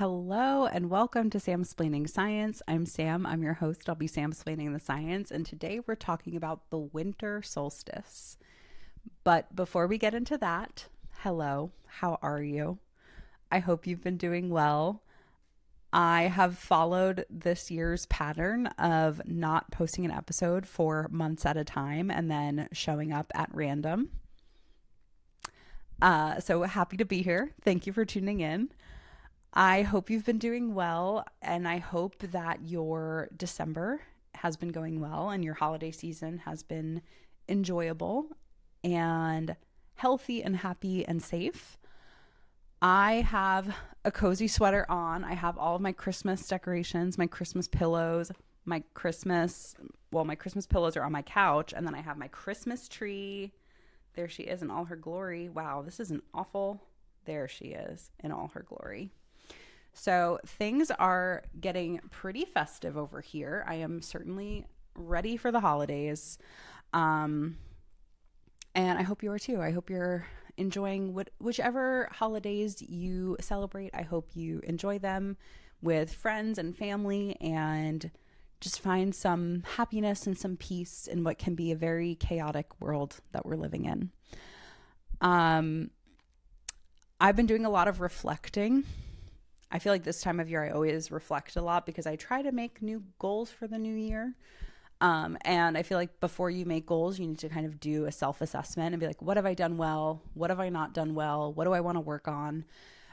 Hello and welcome to Sam-Splaining Science. I'm Sam. I'm your host. I'll be Sam-splaining the science. And today we're talking about the winter solstice. But before we get into that, hello, how are you? I hope you've been doing well. I have followed this year's pattern of not posting an episode for months at a time and then showing up at random. So happy to be here. Thank you for tuning in. I hope you've been doing well, and I hope that your December has been going well and your holiday season has been enjoyable and healthy and happy and safe. I have a cozy sweater on. I have all of my Christmas decorations, my Christmas pillows, my Christmas pillows are on my couch, and then I have my Christmas tree. There she is in all her glory. Wow, this is an awful. There she is in all her glory. So things are getting pretty festive over here. I am certainly ready for the holidays. And I hope you are too. I hope you're enjoying whichever holidays you celebrate. I hope you enjoy them with friends and family and just find some happiness and some peace in what can be a very chaotic world that we're living in. I've been doing a lot of reflecting. I feel like this time of year I always reflect a lot because I try to make new goals for the new year. And I feel like before you make goals, you need to kind of do a self-assessment and be like, what have I done well? What have I not done well? What do I want to work on?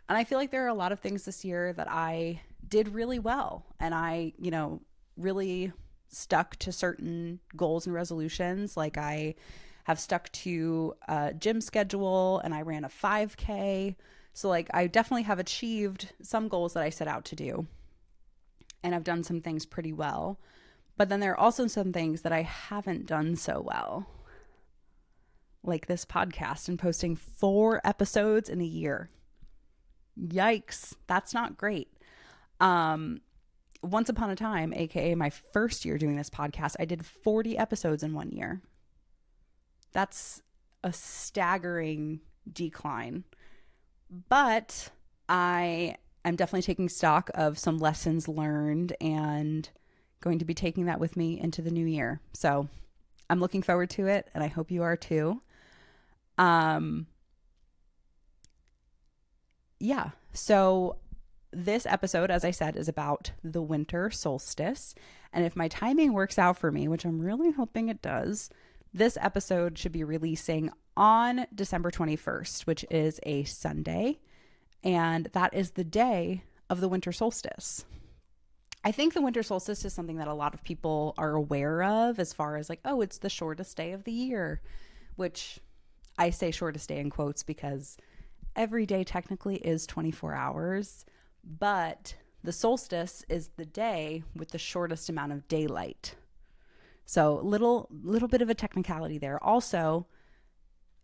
And I feel like there are a lot of things this year that I did really well. And I, really stuck to certain goals and resolutions. Like I have stuck to a gym schedule and I ran a 5K. So like I definitely have achieved some goals that I set out to do, and I've done some things pretty well. But then there are also some things that I haven't done so well, like this podcast and posting 4 episodes in a year. Yikes, that's not great. Once upon a time, aka my first year doing this podcast, I did 40 episodes in 1 year. That's a staggering decline. But I am definitely taking stock of some lessons learned and going to be taking that with me into the new year. So I'm looking forward to it, and I hope you are too. So this episode, as I said, is about the winter solstice. And if my timing works out for me, which I'm really hoping it does, this episode should be releasing on December 21st, which is a Sunday. And that is the day of the winter solstice. I think the winter solstice is something that a lot of people are aware of as far as like, oh, it's the shortest day of the year, which I say shortest day in quotes because every day technically is 24 hours, but the solstice is the day with the shortest amount of daylight. So little bit of a technicality there. Also,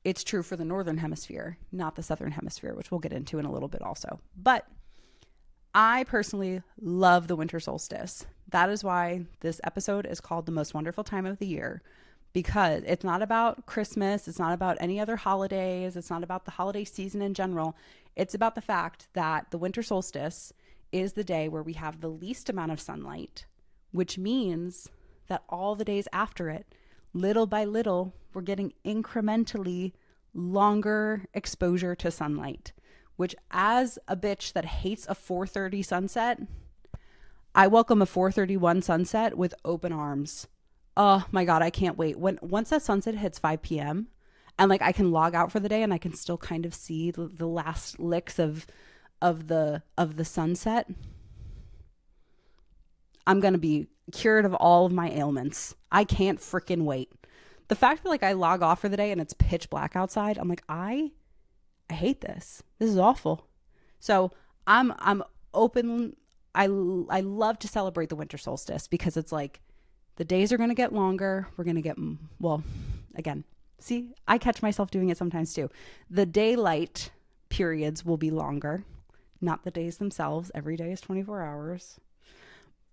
it's true for the northern hemisphere, not the southern hemisphere, which we'll get into in a little bit also. But I personally love the winter solstice. That is why this episode is called The Most Wonderful Time of the Year, because it's not about Christmas. It's not about any other holidays. It's not about the holiday season in general. It's about the fact that the winter solstice is the day where we have the least amount of sunlight, which means that all the days after it, little by little, we're getting incrementally longer exposure to sunlight, which as a bitch that hates a 4:30 sunset, I welcome a 4:31 sunset with open arms. Oh my God, I can't wait. Once that sunset hits 5 p.m. and like I can log out for the day and I can still kind of see the last licks of the sunset, I'm going to be cured of all of my ailments. I can't freaking wait. The fact that like I log off for the day and it's pitch black outside, I'm like, I hate this. This is awful. So I'm open. I love to celebrate the winter solstice because it's like the days are going to get longer. We're going to get, well, again, see, I catch myself doing it sometimes too. The daylight periods will be longer, not the days themselves. Every day is 24 hours.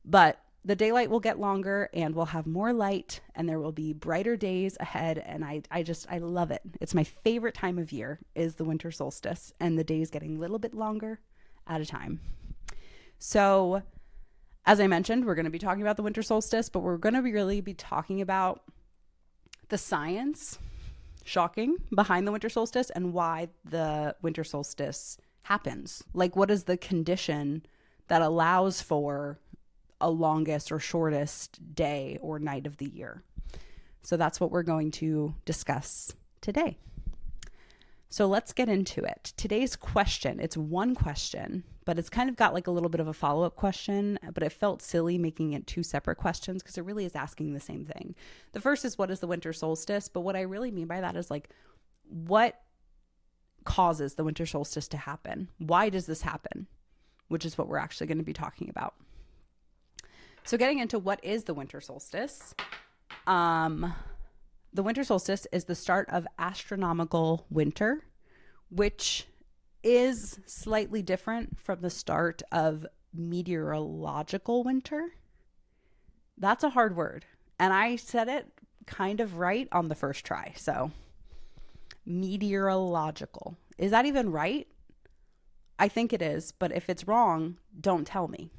But the daylight will get longer and we'll have more light and there will be brighter days ahead. And I love it. It's my favorite time of year is the winter solstice and the days getting a little bit longer at a time. So, as I mentioned, we're going to be talking about the winter solstice, but we're going to really be talking about the science, shocking, behind the winter solstice and why the winter solstice happens. Like, what is the condition that allows for a longest or shortest day or night of the year? So that's what we're going to discuss today. So let's get into it. Today's question, it's one question, but it's kind of got like a little bit of a follow-up question, but it felt silly making it two separate questions because it really is asking the same thing. The first is, what is the winter solstice? But what I really mean by that is like, what causes the winter solstice to happen? Why does this happen? Which is what we're actually going to be talking about. So getting into what is the winter solstice, the winter solstice is the start of astronomical winter, which is slightly different from the start of meteorological winter. That's a hard word. And I said it kind of right on the first try. So meteorological. Is that even right? I think it is. But if it's wrong, don't tell me.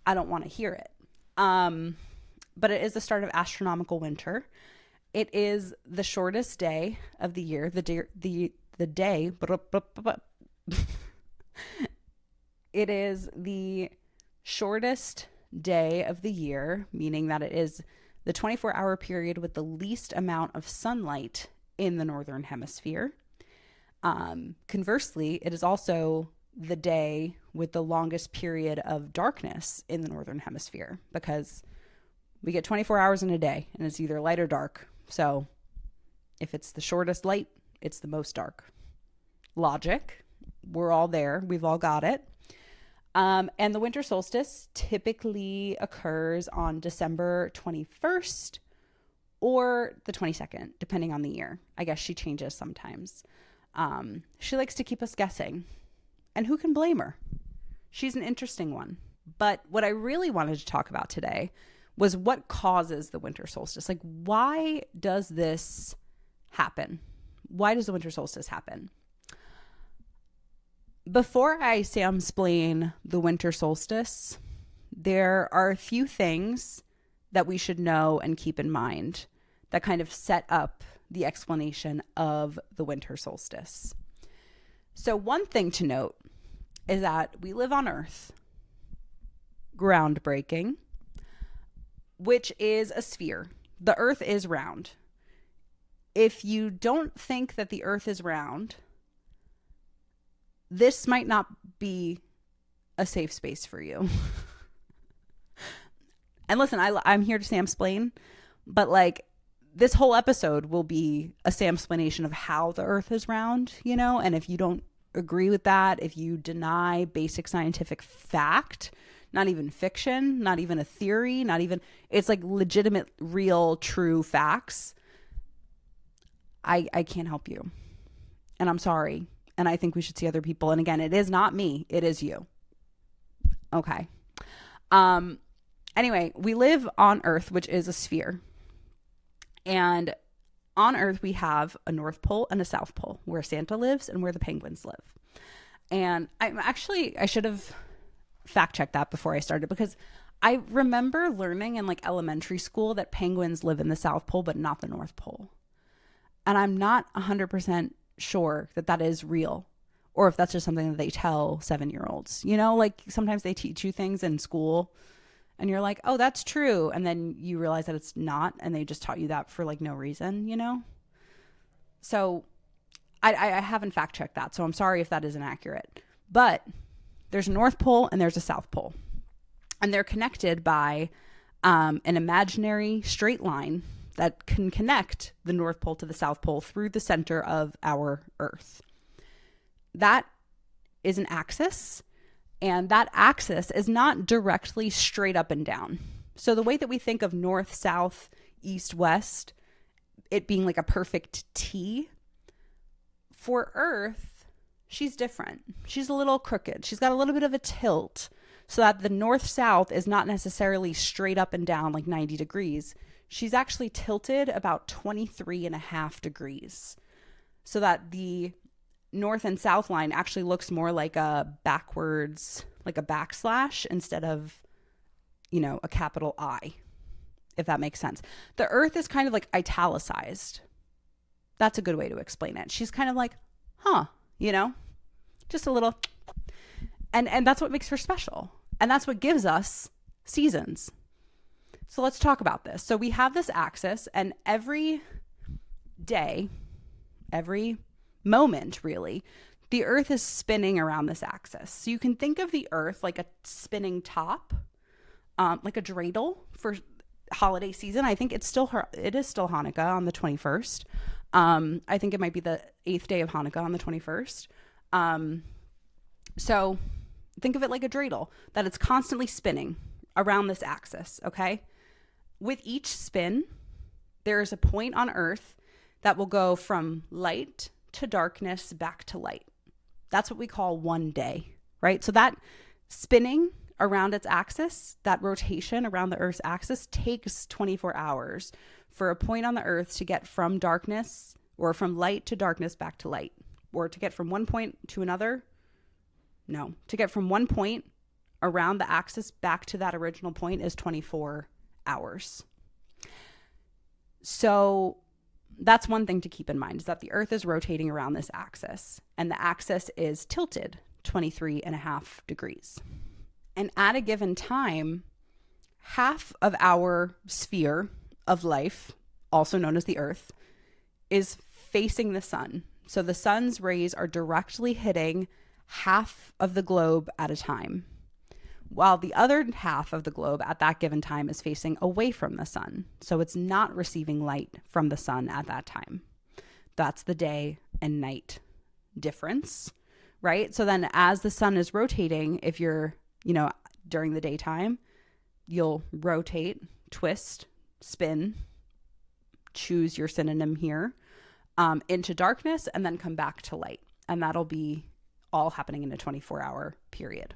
I don't want to hear it. But it is the start of astronomical winter. It is the shortest day of the year. It is the shortest day of the year, meaning that it is the 24-hour period with the least amount of sunlight in the northern hemisphere. Conversely, it is also the day with the longest period of darkness in the northern hemisphere, because we get 24 hours in a day and it's either light or dark. So if it's the shortest light, it's the most dark. Logic. We're all there. We've all got it. And the winter solstice typically occurs on December 21st or the 22nd, depending on the year. I guess she changes sometimes. She likes to keep us guessing. And who can blame her? She's an interesting one. But what I really wanted to talk about today was what causes the winter solstice. Like, why does this happen? Why does the winter solstice happen? Before I sam-splain the winter solstice, there are a few things that we should know and keep in mind that kind of set up the explanation of the winter solstice. So one thing to note is that we live on Earth, groundbreaking, which is a sphere. The Earth is round. If you don't think that the Earth is round, this might not be a safe space for you. And listen, I'm here to sam-splain, but like this whole episode will be a sam-splaination of how the Earth is round, you know? And if you don't agree with that, if you deny basic scientific fact, not even fiction, not even a theory, not even, it's like legitimate, real, true facts, I can't help you. And I'm sorry. And I think we should see other people. And again, it is not me. It is you. Okay. Anyway, we live on Earth, which is a sphere. And on Earth, we have a North Pole and a South Pole, where Santa lives and where the penguins live. And I should have fact checked that before I started, because I remember learning in like elementary school that penguins live in the South Pole, but not the North Pole. And I'm not 100% sure that that is real, or if that's just something that they tell 7-year-olds, you know, like sometimes they teach you things in school and you're like, oh, that's true. And then you realize that it's not. And they just taught you that for like no reason, you know? So I haven't fact checked that. So I'm sorry if that isn't accurate, but there's a North Pole and there's a South Pole, and they're connected by an imaginary straight line that can connect the North Pole to the South Pole through the center of our Earth. That is an axis, and that axis is not directly straight up and down. So the way that we think of north, south, east, west, it being like a perfect T, for Earth, she's different. She's a little crooked. She's got a little bit of a tilt, so that the north-south is not necessarily straight up and down like 90 degrees. She's actually tilted about 23.5 degrees, so that the north and south line actually looks more like a backwards like a backslash instead of, a capital I, if that makes sense. The earth is kind of like italicized. That's a good way to explain it. She's kind of like, huh, just a little, and that's what makes her special. And that's what gives us seasons. So let's talk about this. So we have this axis, and every day, every moment really, the earth is spinning around this axis. So you can think of the earth like a spinning top, like a dreidel for holiday season. I think it is still Hanukkah on the 21st. I think it might be the 8th day of Hanukkah on the 21st. So think of it like a dreidel, that it's constantly spinning around this axis, okay? With each spin, there is a point on Earth that will go from light to darkness back to light. That's what we call one day, right? So that spinning around its axis, that rotation around the Earth's axis takes 24 hours for a point on the Earth to get from darkness or from light to darkness back to light, or to get from one point to another. No, to get from one point around the axis back to that original point is 24 hours. So that's one thing to keep in mind, is that the Earth is rotating around this axis, and the axis is tilted 23.5 degrees. And at a given time, half of our sphere of life, also known as the Earth, is facing the sun. So the sun's rays are directly hitting half of the globe at a time, while the other half of the globe at that given time is facing away from the sun. So it's not receiving light from the sun at that time. That's the day and night difference, right? So then as the sun is rotating, if you're, during the daytime, you'll rotate, twist, spin, choose your synonym here, into darkness, and then come back to light. And that'll be all happening in a 24-hour period.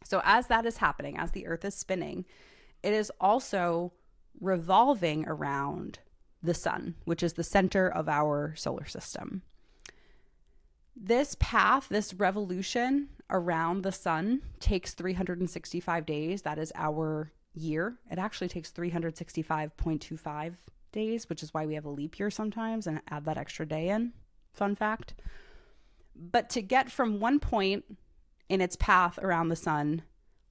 So as that is happening, as the Earth is spinning, it is also revolving around the sun, which is the center of our solar system. This path, this revolution around the sun takes 365 days. That is our year. It actually takes 365.25 days, which is why we have a leap year sometimes and add that extra day in. Fun fact. But to get from one point in its path around the sun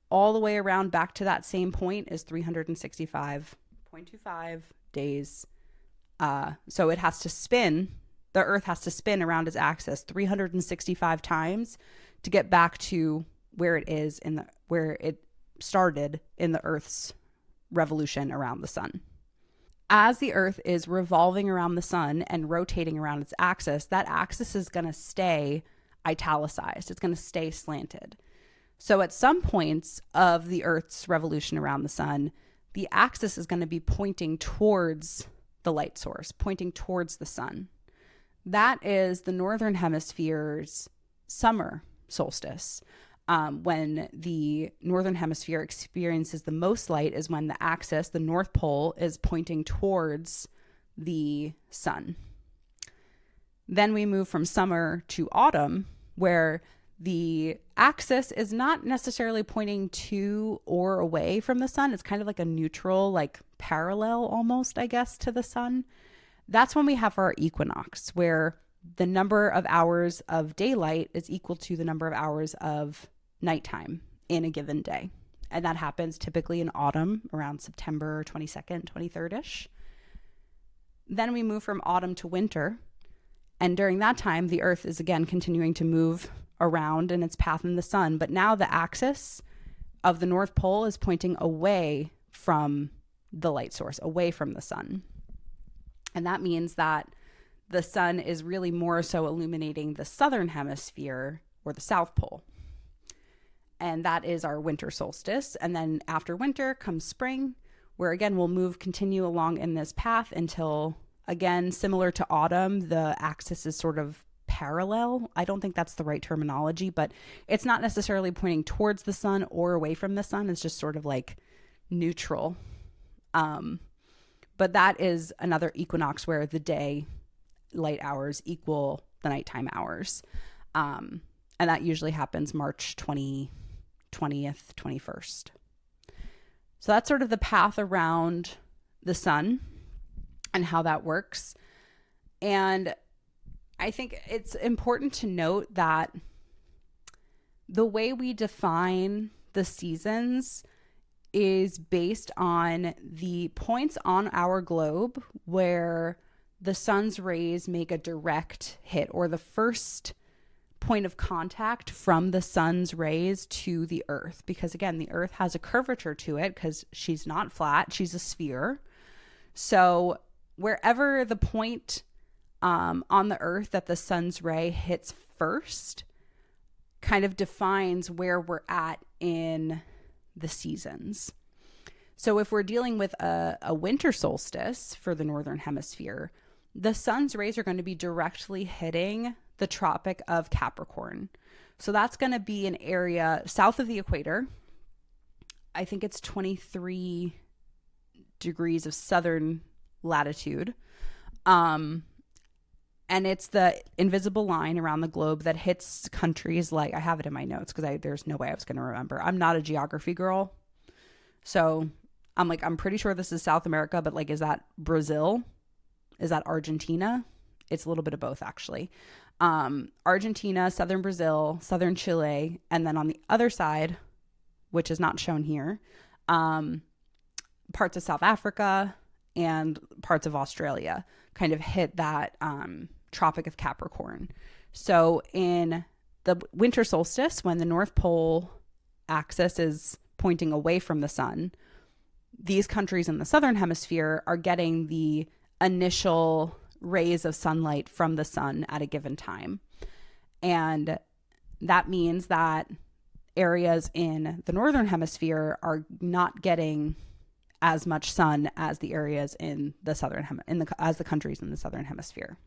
all the way around back to that same point is 365.25 days. So it has to spin, the Earth has to spin around its axis 365 times to get back to where it is where it started in the Earth's revolution around the sun. As the Earth is revolving around the sun and rotating around its axis, that axis is going to stay italicized. It's going to stay slanted. So at some points of the Earth's revolution around the sun, the axis is going to be pointing towards the light source, pointing towards the sun. That is the northern hemisphere's summer solstice. When the northern hemisphere experiences the most light is when the axis, the North Pole, is pointing towards the sun. Then we move from summer to autumn, where the axis is not necessarily pointing to or away from the sun. It's kind of like a neutral, like parallel almost, I guess, to the sun. That's when we have our equinox, where the number of hours of daylight is equal to the number of hours of nighttime in a given day. And that happens typically in autumn around September 22nd, 23rd-ish. Then we move from autumn to winter. And during that time, the Earth is again continuing to move around in its path in the sun. But now the axis of the North Pole is pointing away from the light source, away from the sun. And that means that the sun is really more so illuminating the southern hemisphere, or the South Pole. And that is our winter solstice. And then after winter comes spring, where again we'll continue along in this path until, again, similar to autumn, the axis is sort of parallel. I don't think that's the right terminology, but it's not necessarily pointing towards the sun or away from the sun. It's just sort of like neutral. But that is another equinox where the day light hours equal the nighttime hours. And that usually happens March 22nd 20th, 21st. So that's sort of the path around the sun and how that works. And I think it's important to note that the way we define the seasons is based on the points on our globe where the sun's rays make a direct hit, or the first point of contact from the sun's rays to the earth. Because again, the earth has a curvature to it because she's not flat, she's a sphere. So wherever the point on the earth that the sun's ray hits first kind of defines where we're at in the seasons. So if we're dealing with a winter solstice for the northern hemisphere, the sun's rays are going to be directly hitting the Tropic of Capricorn. So that's going to be an area south of the equator. I think it's 23 degrees of southern latitude. And it's the invisible line around the globe that hits countries like, I have it in my notes because there's no way I was going to remember. I'm not a geography girl. So I'm pretty sure this is South America, but like, is that Brazil? Is that Argentina? It's a little bit of both, actually. Argentina, southern Brazil, southern Chile, and then on the other side, which is not shown here, parts of South Africa and parts of Australia kind of hit that Tropic of Capricorn. So in the winter solstice, when the North Pole axis is pointing away from the sun, these countries in the southern hemisphere are getting the initial rays of sunlight from the sun at a given time. And that means that areas in the northern hemisphere are not getting as much sun as the areas in the as the countries in the southern hemisphere.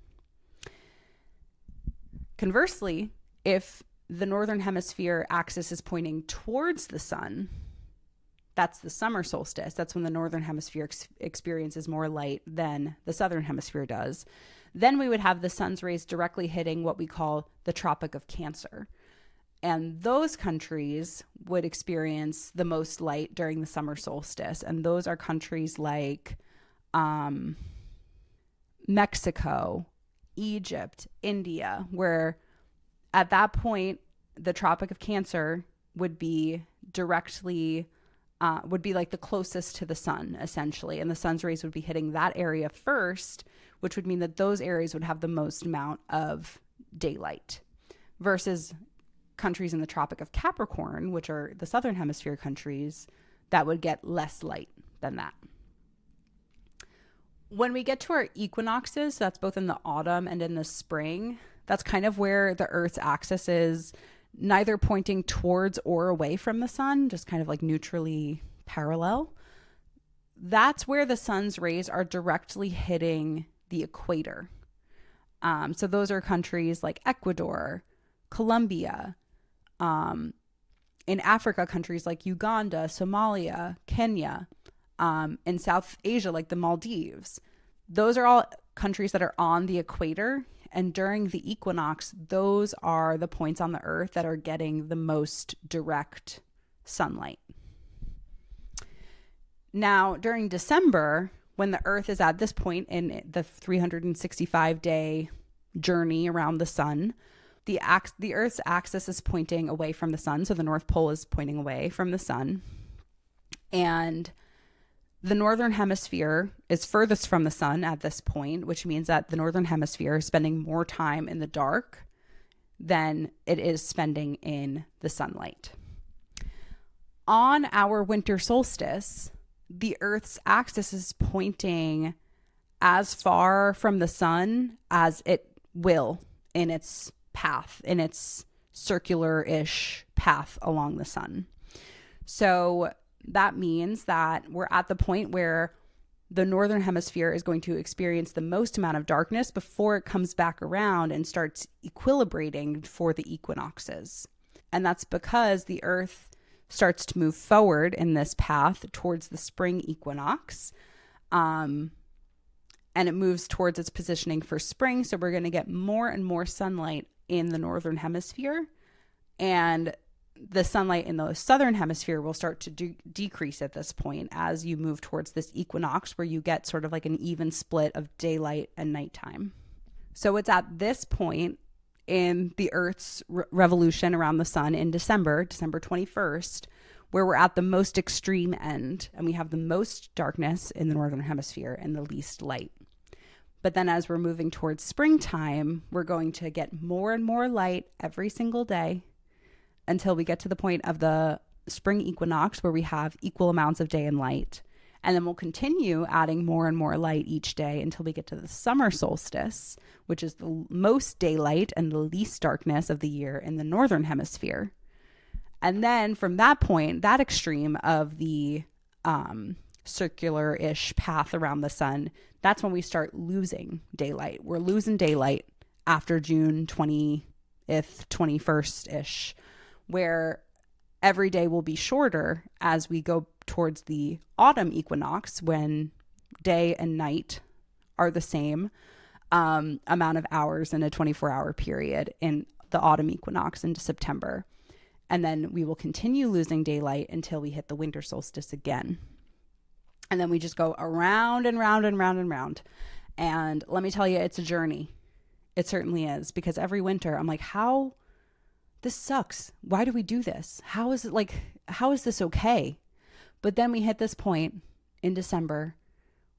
Conversely, if the northern hemisphere axis is pointing towards the sun, that's the summer solstice. That's when the northern hemisphere experiences more light than the southern hemisphere does. Then we would have the sun's rays directly hitting what we call the Tropic of Cancer. And those countries would experience the most light during the summer solstice. And those are countries like Mexico, Egypt, India, where at that point, the Tropic of Cancer would be would be like the closest to the sun, essentially. And the sun's rays would be hitting that area first, which would mean that those areas would have the most amount of daylight versus countries in the Tropic of Capricorn, which are the southern hemisphere countries, that would get less light than that. When we get to our equinoxes, that's both in the autumn and in the spring, that's kind of where the Earth's axis is neither pointing towards or away from the sun, just kind of like neutrally parallel. That's where the sun's rays are directly hitting the equator. So those are countries like Ecuador, Colombia, in Africa, countries like Uganda, Somalia, Kenya, in South Asia, like the Maldives. Those are all countries that are on the equator. And during the equinox, those are the points on the earth that are getting the most direct sunlight. Now, during December, when the earth is at this point in the 365-day journey around the sun, the Earth's axis is pointing away from the sun. So the North Pole is pointing away from the sun. And the northern hemisphere is furthest from the sun at this point, which means that the northern hemisphere is spending more time in the dark than it is spending in the sunlight. On our winter solstice, the Earth's axis is pointing as far from the sun as it will in its path, in its circular-ish path along the sun. So that means that we're at the point where the northern hemisphere is going to experience the most amount of darkness before it comes back around and starts equilibrating for the equinoxes. And that's because the Earth starts to move forward in this path towards the spring equinox. And it moves towards its positioning for spring. So we're going to get more and more sunlight in the northern hemisphere. And the sunlight in the southern hemisphere will start to decrease at this point as you move towards this equinox, where you get sort of like an even split of daylight and nighttime. So it's at this point in the Earth's revolution around the sun in December 21st, where we're at the most extreme end, and we have the most darkness in the northern hemisphere and the least light. But then as we're moving towards springtime, we're going to get more and more light every single day until we get to the point of the spring equinox, where we have equal amounts of day and light. And then we'll continue adding more and more light each day until we get to the summer solstice, which is the most daylight and the least darkness of the year in the northern hemisphere. And then from that point, that extreme of the circular-ish path around the sun, that's when we start losing daylight. We're losing daylight after June 20th, 21st-ish, where every day will be shorter as we go towards the autumn equinox, when day and night are the same amount of hours in a 24-hour period in the autumn equinox into September. And then we will continue losing daylight until we hit the winter solstice again. And then we just go around and round and round and round. And let me tell you, it's a journey. It certainly is, because every winter I'm like, how? This sucks. Why do we do this? How is this okay? But then we hit this point in December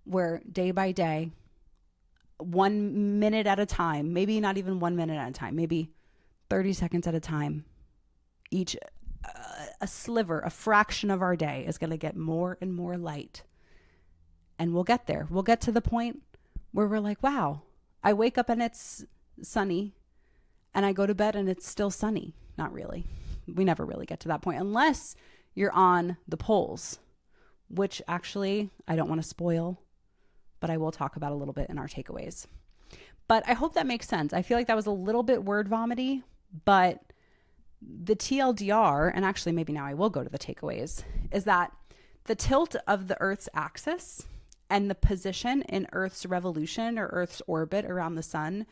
where day by day, 1 minute at a time, maybe not even 1 minute at a time, maybe 30 seconds at a time, each a sliver, a fraction of our day is going to get more and more light. And we'll get there. We'll get to the point where we're like, wow, I wake up and it's sunny, and I go to bed and it's still sunny. Not really. We never really get to that point unless you're on the poles, which actually I don't want to spoil, but I will talk about a little bit in our takeaways. But I hope that makes sense. I feel like that was a little bit word vomity, but the TLDR, and actually maybe now I will go to the takeaways, is that the tilt of the Earth's axis and the position in Earth's revolution or Earth's orbit around the sun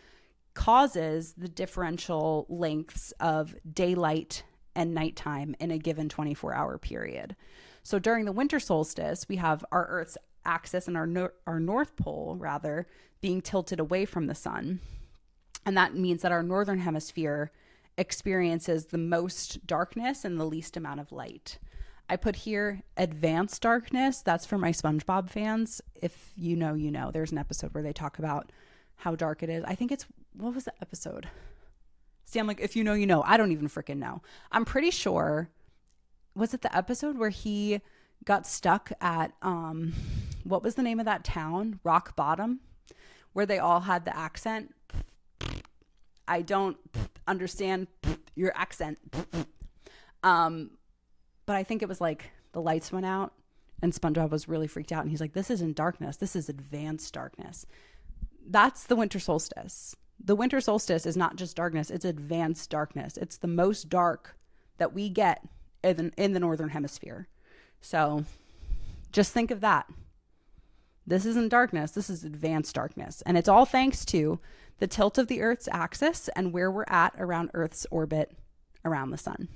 causes the differential lengths of daylight and nighttime in a given 24-hour period. So during the winter solstice, we have our Earth's axis and our North Pole, rather, being tilted away from the sun. And that means that our northern hemisphere experiences the most darkness and the least amount of light. I put here advanced darkness. That's for my SpongeBob fans. If you know, you know. There's an episode where they talk about how dark it is. I think it's, what was the episode? See, I'm like, if you know, you know. I don't even freaking know. I'm pretty sure, was it the episode where he got stuck at, what was the name of that town? Rock Bottom, where they all had the accent. I don't understand your accent. But I think it was like the lights went out and SpongeBob was really freaked out. And he's like, this isn't darkness. This is advanced darkness. That's the winter solstice. The winter solstice is not just darkness. It's advanced darkness. It's the most dark that we get in the northern hemisphere. So just think of that. This isn't darkness. This is advanced darkness. And it's all thanks to the tilt of the Earth's axis and where we're at around Earth's orbit around the sun.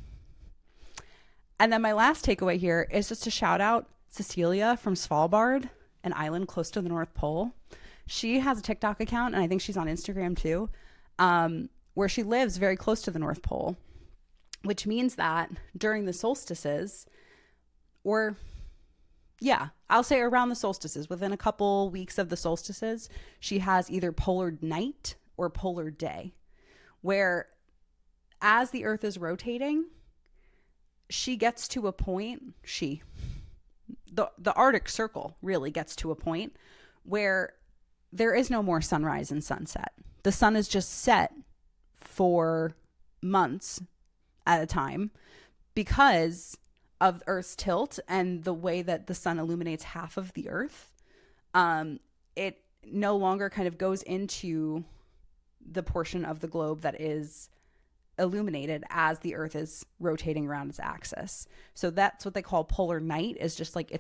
And then my last takeaway here is just to shout out Cecilia from Svalbard, an island close to the North Pole. She has a TikTok account, and I think she's on Instagram too, where she lives very close to the North Pole, which means that during the solstices, or yeah, I'll say around the solstices, within a couple weeks of the solstices, she has either polar night or polar day, where as the Earth is rotating, she gets to a point, the Arctic Circle really gets to a point where there is no more sunrise and sunset. The sun is just set for months at a time because of Earth's tilt and the way that the sun illuminates half of the Earth. It no longer kind of goes into the portion of the globe that is illuminated as the Earth is rotating around its axis. So that's what they call polar night, is just like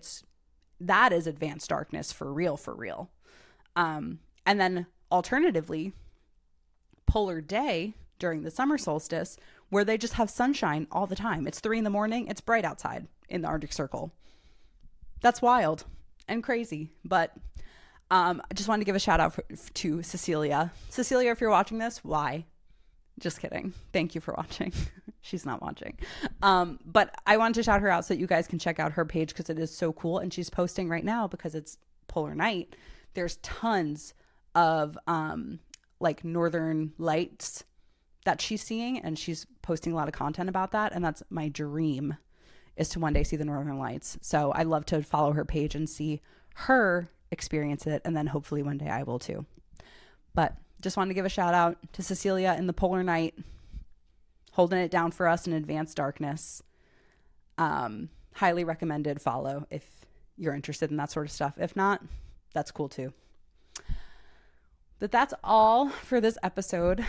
that is advanced darkness for real. And then alternatively, polar day during the summer solstice, where they just have sunshine all the time. It's 3 a.m. It's bright outside in the Arctic Circle. That's wild and crazy. But I just wanted to give a shout out to Cecilia. Cecilia, if you're watching this, why? Just kidding. Thank you for watching. She's not watching. But I wanted to shout her out so that you guys can check out her page because it is so cool. And she's posting right now because it's polar night. There's tons of like northern lights that she's seeing, and she's posting a lot of content about that. And that's my dream, is to one day see the northern lights. So I love to follow her page and see her experience it. And then hopefully one day I will too. But just wanted to give a shout out to Cecilia in the polar night, holding it down for us in advanced darkness. Highly recommended follow if you're interested in that sort of stuff. If not, that's cool too. But that's all for this episode.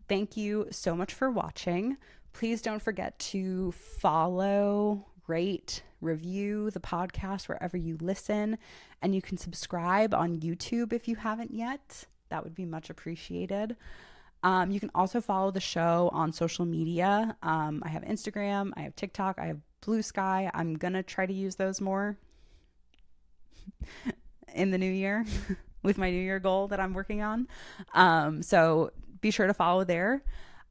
Thank you so much for watching. Please don't forget to follow, rate, review the podcast wherever you listen. And you can subscribe on YouTube if you haven't yet. That would be much appreciated. You can also follow the show on social media. I have Instagram, I have TikTok, I have Blue Sky. I'm going to try to use those more in the new year with my new year goal that I'm working on. So be sure to follow there.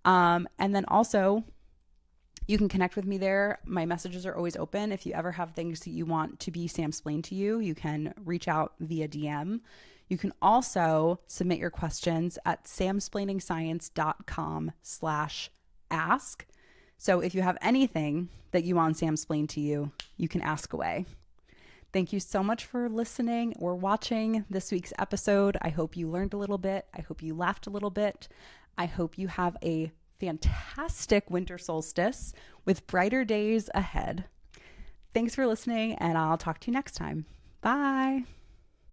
And then also you can connect with me there. My messages are always open. If you ever have things that you want to be sam-splained to you, you can reach out via DM. You can also submit your questions at samsplainingsci.bsky.social/ask. So if you have anything that you want sam-splained to you, you can ask away. Thank you so much for listening or watching this week's episode. I hope you learned a little bit. I hope you laughed a little bit. I hope you have a fantastic winter solstice with brighter days ahead. Thanks for listening, and I'll talk to you next time. Bye.